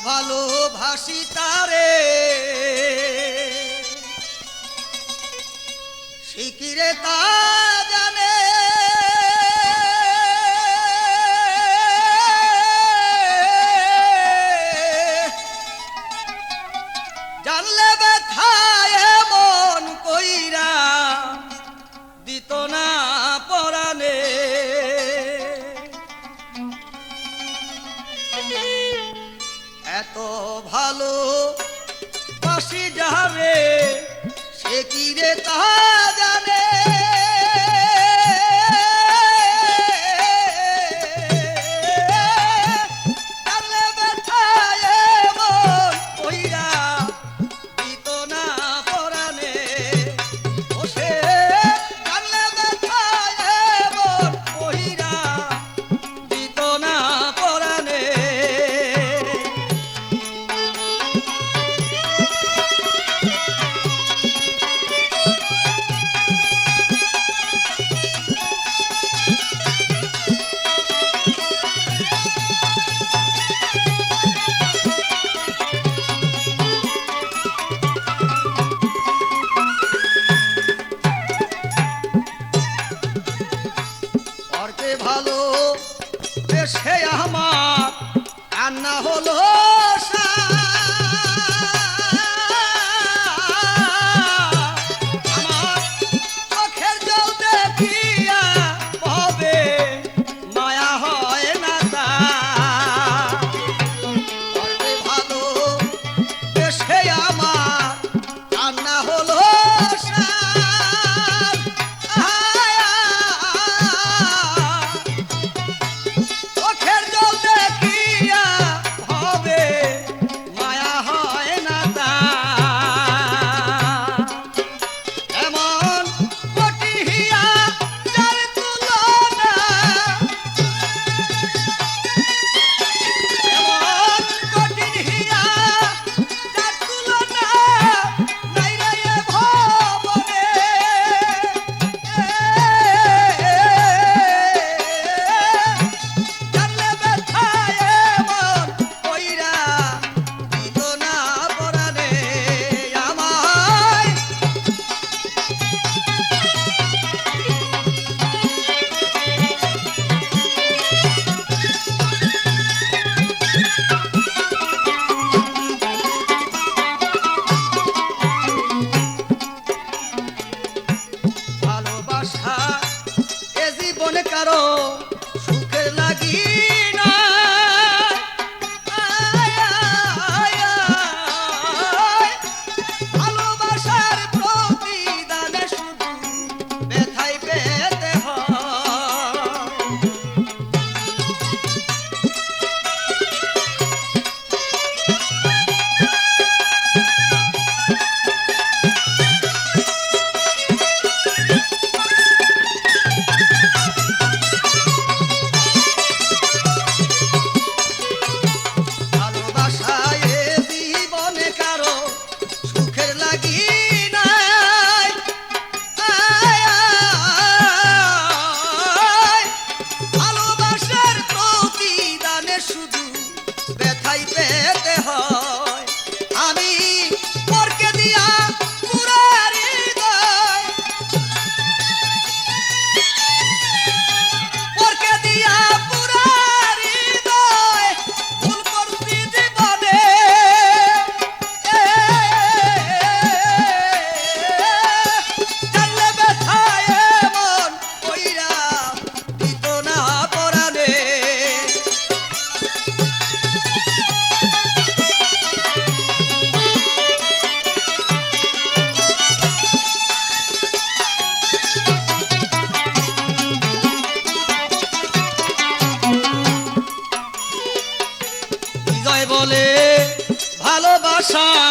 ভালোবাসি তারে শিকিরে তা জানে জানলে ব্যথায় মন কইরা দিত না পরাণে এত ভালো বাসি যাবে সে কি রে তা জানে জানলে ব্যথায় মন কইরা দিত না পরাণে ও সে জানলে ব্যথায় মন কইরা দিত না পরাণে ভালো দেশে আমার কান্না হলো আমার চোখের জল দেখিয়া ভাবে মায়া হয় না তা ভালো দেশে আমার কান্না হলো কারো সুখের লাগি না ভালোবাসার প্রতিদানে শুধু ব্যথাই পেতে হয় শুধু ব্যথাই পেতে হয় আমি পরকে দিয়া পুরা হৃদয় পরকে দিয়া পুরা হৃদয় ভুল করছি জীবনে জানলে ব্যথায় মন কইরা দিত না পরাণে বলে ভালোবাসা